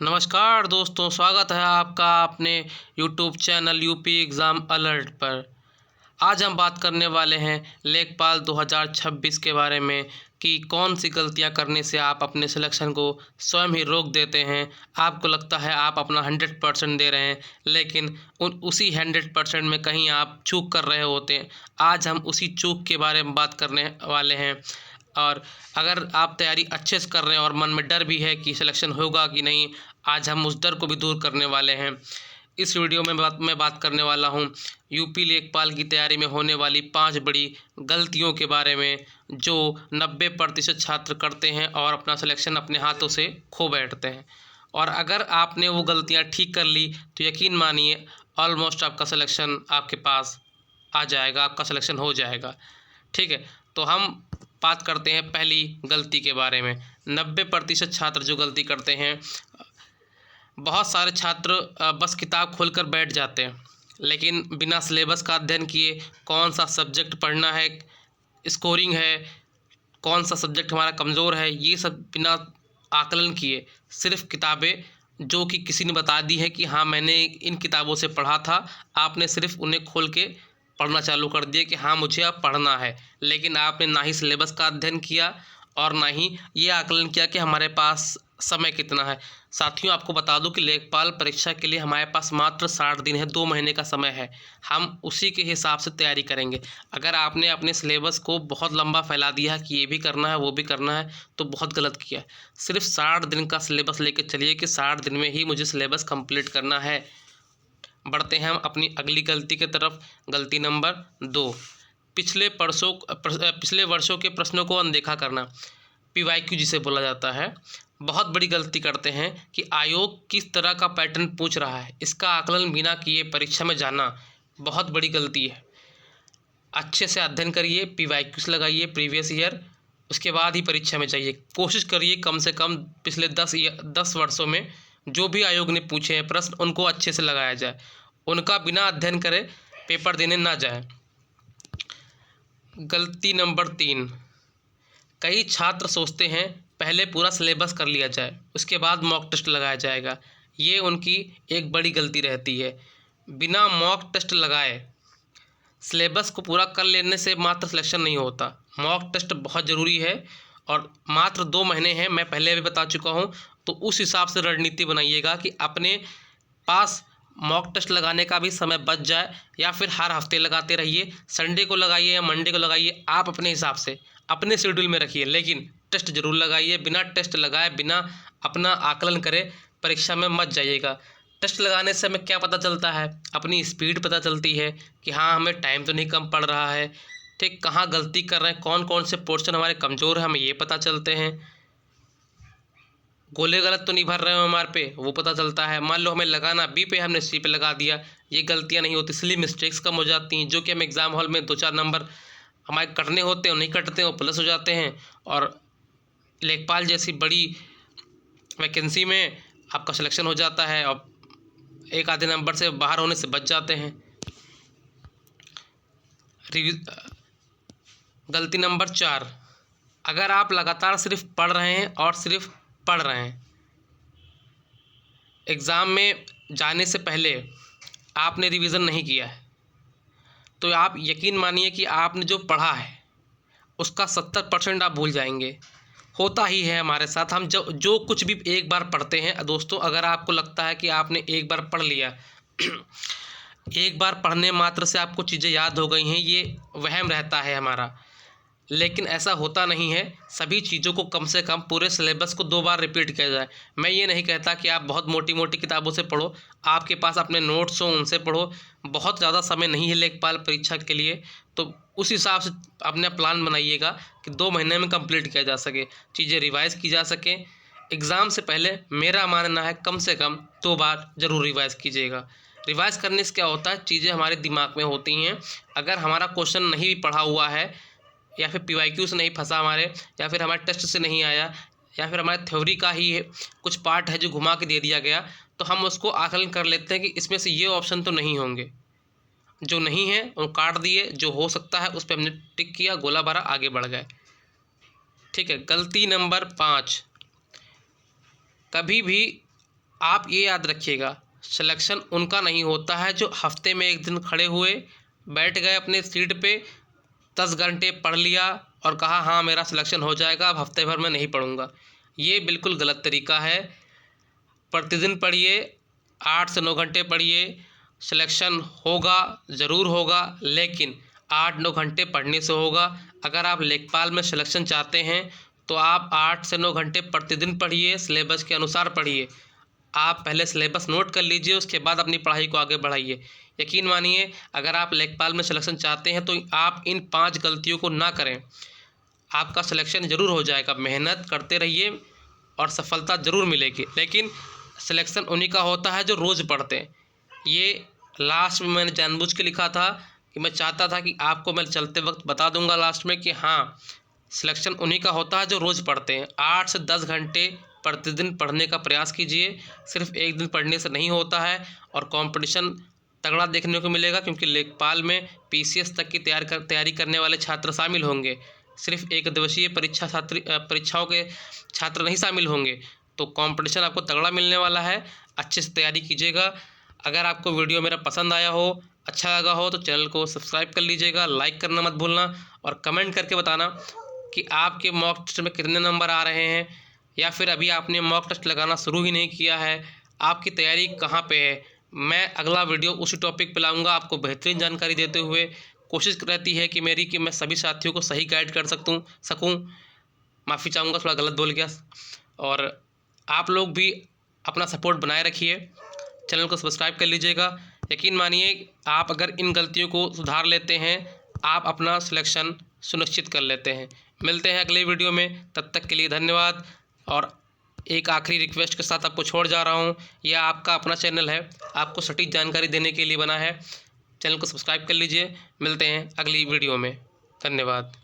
नमस्कार दोस्तों, स्वागत है आपका अपने YouTube channel UP exam alert पर। आज हम बात करने वाले हैं लेखपाल 2026 के बारे में कि कौन सी गलतियां करने से आप अपने सिलेक्शन को स्वयं ही रोक देते हैं। आपको लगता है आप अपना 100% दे रहे हैं, लेकिन उसी 100% में कहीं आप चूक कर रहे होते हैं। आज हम उसी चूक के बारे में बात करने वाले हैं। और अगर आप तैयारी अच्छे से कर रहे हैं और मन में डर भी है कि सिलेक्शन होगा कि नहीं, आज हम उस डर को भी दूर करने वाले हैं। इस वीडियो में मैं बात करने वाला हूं यूपी लेखपाल की तैयारी में होने वाली 5 बड़ी गलतियों के बारे में, जो 90% छात्र करते हैं और अपना सिलेक्शन अपने हाथों से खो बैठते हैं। और अगर आपने वो गलतियां ठीक कर ली तो यकीन मानिए ऑलमोस्ट आपका सिलेक्शन आपके पास आ जाएगा, आपका सिलेक्शन हो जाएगा। ठीक है, तो हम बात करते हैं पहली गलती के बारे में। 90% छात्र जो गलती करते हैं, बहुत सारे छात्र बस किताब खोलकर बैठ जाते हैं, लेकिन बिना सिलेबस का अध्ययन किए कौन सा सब्जेक्ट पढ़ना है, स्कोरिंग है, कौन सा सब्जेक्ट हमारा कमज़ोर है, ये सब बिना आकलन किए सिर्फ किताबें जो कि किसी ने बता दी है कि हाँ मैंने इन किताबों से पढ़ा था, आपने सिर्फ उन्हें खोल के पढ़ना चालू कर दिया कि हाँ मुझे अब पढ़ना है। लेकिन आपने ना ही सिलेबस का अध्ययन किया और ना ही ये आकलन किया कि हमारे पास समय कितना है। साथियों, आपको बता दूं कि लेखपाल परीक्षा के लिए हमारे पास मात्र 60 दिन है, 2 महीने का समय है। हम उसी के हिसाब से तैयारी करेंगे। अगर आपने अपने सिलेबस को बहुत लंबा फैला दिया कि ये भी करना है वो भी करना है, तो बहुत गलत किया। सिर्फ 60 दिन का सिलेबस लेके चलिए कि 60 दिन में ही मुझे सिलेबस कंप्लीट करना है। बढ़ते हैं हम अपनी अगली गलती की तरफ। गलती नंबर 2, पिछले वर्षों के प्रश्नों को अनदेखा करना, PYQ जिसे बोला जाता है। बहुत बड़ी गलती करते हैं कि आयोग किस तरह का पैटर्न पूछ रहा है, इसका आकलन बिना किए परीक्षा में जाना बहुत बड़ी गलती है। अच्छे से अध्ययन करिए, PYQs लगाइए प्रीवियस ईयर, उसके बाद ही परीक्षा में जाइए। कोशिश करिए कम से कम पिछले 10 वर्षों में जो भी आयोग ने पूछे हैं प्रश्न, उनको अच्छे से लगाया जाए। उनका बिना अध्ययन करे पेपर देने ना जाए। गलती नंबर 3, कई छात्र सोचते हैं पहले पूरा सिलेबस कर लिया जाए उसके बाद मॉक टेस्ट लगाया जाएगा। ये उनकी एक बड़ी गलती रहती है। बिना मॉक टेस्ट लगाए सिलेबस को पूरा कर लेने से मात्र सिलेक्शन नहीं होता। मॉक टेस्ट बहुत ज़रूरी है और मात्र 2 महीने हैं, मैं पहले भी बता चुका हूँ। तो उस हिसाब से रणनीति बनाइएगा कि अपने पास मॉक टेस्ट लगाने का भी समय बच जाए, या फिर हर हफ्ते लगाते रहिए। संडे को लगाइए या मंडे को लगाइए, आप अपने हिसाब से अपने शेड्यूल में रखिए, लेकिन टेस्ट जरूर लगाइए। बिना टेस्ट लगाए, बिना अपना आकलन करे परीक्षा में मत जाइएगा। टेस्ट लगाने से हमें क्या पता चलता है? अपनी स्पीड पता चलती है कि हाँ हमें टाइम तो नहीं कम पड़ रहा है, ठीक, कहाँ गलती कर रहे हैं, कौन कौन से पोर्शन हमारे कमज़ोर हैं, हमें ये पता चलते हैं। गोले गलत तो नहीं भर रहे हो हमारे पे, वो पता चलता है। मान लो हमें लगाना बी पे, हमने सी पे लगा दिया, ये गलतियां नहीं होती, इसलिए मिस्टेक्स कम हो जाती हैं। जो कि हम एग्ज़ाम हॉल में 2-4 नंबर हमारे कटने होते हैं, नहीं कटते हैं, वो प्लस हो जाते हैं, और लेखपाल जैसी बड़ी वैकेंसी में आपका सिलेक्शन हो जाता है और एक आधे नंबर से बाहर होने से बच जाते हैं। गलती नंबर 4, अगर आप लगातार सिर्फ पढ़ रहे हैं और सिर्फ पढ़ रहे हैं, एग्ज़ाम में जाने से पहले आपने रिवीज़न नहीं किया है, तो आप यकीन मानिए कि आपने जो पढ़ा है उसका 70% आप भूल जाएंगे। होता ही है हमारे साथ। हम जो कुछ भी एक बार पढ़ते हैं दोस्तों, अगर आपको लगता है कि आपने एक बार पढ़ लिया एक बार पढ़ने मात्र से आपको चीज़ें याद हो गई हैं, ये वहम रहता है हमारा, लेकिन ऐसा होता नहीं है। सभी चीज़ों को कम से कम पूरे सिलेबस को 2 बार रिपीट किया जाए। मैं ये नहीं कहता कि आप बहुत मोटी मोटी किताबों से पढ़ो, आपके पास अपने नोट्स हों उनसे पढ़ो। बहुत ज़्यादा समय नहीं है लेखपाल परीक्षा के लिए, तो उस हिसाब से अपना प्लान बनाइएगा कि 2 महीने में कंप्लीट किया जा सके, चीज़ें रिवाइज़ की जा सकें। एग्ज़ाम से पहले मेरा मानना है कम से कम 2 बार ज़रूर रिवाइज़ कीजिएगा। रिवाइज़ करने से क्या होता है, चीज़ें हमारे दिमाग में होती हैं। अगर हमारा क्वेश्चन नहीं भी पढ़ा हुआ है, या फिर PYQ से नहीं फंसा हमारे, या फिर हमारे टेस्ट से नहीं आया, या फिर हमारे थ्योरी का ही कुछ पार्ट है जो घुमा के दे दिया गया, तो हम उसको आकलन कर लेते हैं कि इसमें से ये ऑप्शन तो नहीं होंगे। जो नहीं है वो काट दिए, जो हो सकता है उस पर हमने टिक किया, गोला भरा, आगे बढ़ गए। ठीक है। गलती नंबर 5, कभी भी आप ये याद रखिएगा, सिलेक्शन उनका नहीं होता है जो हफ्ते में एक दिन खड़े हुए, बैठ गए अपने सीट पे, 10 घंटे पढ़ लिया और कहा हाँ मेरा सिलेक्शन हो जाएगा, अब हफ्ते भर में नहीं पढ़ूंगा। ये बिल्कुल गलत तरीका है। प्रतिदिन पढ़िए, 8 से 9 घंटे पढ़िए, सिलेक्शन होगा, ज़रूर होगा, लेकिन 8-9 घंटे पढ़ने से होगा। अगर आप लेखपाल में सिलेक्शन चाहते हैं तो आप 8 से 9 घंटे प्रतिदिन पढ़िए, सिलेबस के अनुसार पढ़िए। आप पहले सिलेबस नोट कर लीजिए, उसके बाद अपनी पढ़ाई को आगे बढ़ाइए। यकीन मानिए, अगर आप लेखपाल में सिलेक्शन चाहते हैं तो आप इन 5 गलतियों को ना करें, आपका सिलेक्शन ज़रूर हो जाएगा। मेहनत करते रहिए और सफलता ज़रूर मिलेगी, लेकिन सिलेक्शन उन्हीं का होता है जो रोज़ पढ़ते हैं। ये लास्ट में मैंने जानबूझ के लिखा था कि मैं चाहता था कि आपको मैं चलते वक्त बता दूंगा लास्ट में कि हाँ, सिलेक्शन उन्हीं का होता है जो रोज़ पढ़ते हैं। 8 से 10 घंटे प्रतिदिन पढ़ने का प्रयास कीजिए। सिर्फ एक दिन पढ़ने से नहीं होता है और कंपटीशन तगड़ा देखने को मिलेगा, क्योंकि लेखपाल में PCS तक की तैयारी करने वाले छात्र शामिल होंगे। सिर्फ एक दिवसीय परीक्षाओं के छात्र नहीं शामिल होंगे। तो कंपटीशन आपको तगड़ा मिलने वाला है। अच्छे से तैयारी कीजिएगा। अगर आपको वीडियो मेरा पसंद आया हो, अच्छा लगा हो, तो चैनल को सब्सक्राइब कर लीजिएगा, लाइक करना मत भूलना और कमेंट करके बताना कि आपके मॉक टेस्ट में कितने नंबर आ रहे हैं, या फिर अभी आपने मॉक टेस्ट लगाना शुरू ही नहीं किया है, आपकी तैयारी कहाँ पे है। मैं अगला वीडियो उसी टॉपिक पे लाऊंगा, आपको बेहतरीन जानकारी देते हुए। कोशिश रहती है कि मेरी कि मैं सभी साथियों को सही गाइड कर सकूँ। माफ़ी चाहूँगा, थोड़ा गलत बोल गया। और आप लोग भी अपना सपोर्ट बनाए रखिए, चैनल को सब्सक्राइब कर लीजिएगा। यकीन मानिए, आप अगर इन गलतियों को सुधार लेते हैं, आप अपना सिलेक्शन सुनिश्चित कर लेते हैं। मिलते हैं अगले वीडियो में, तब तक के लिए धन्यवाद। और एक आखिरी रिक्वेस्ट के साथ आपको छोड़ जा रहा हूँ, यह आपका अपना चैनल है, आपको सटीक जानकारी देने के लिए बना है। चैनल को सब्सक्राइब कर लीजिए। मिलते हैं अगली वीडियो में। धन्यवाद।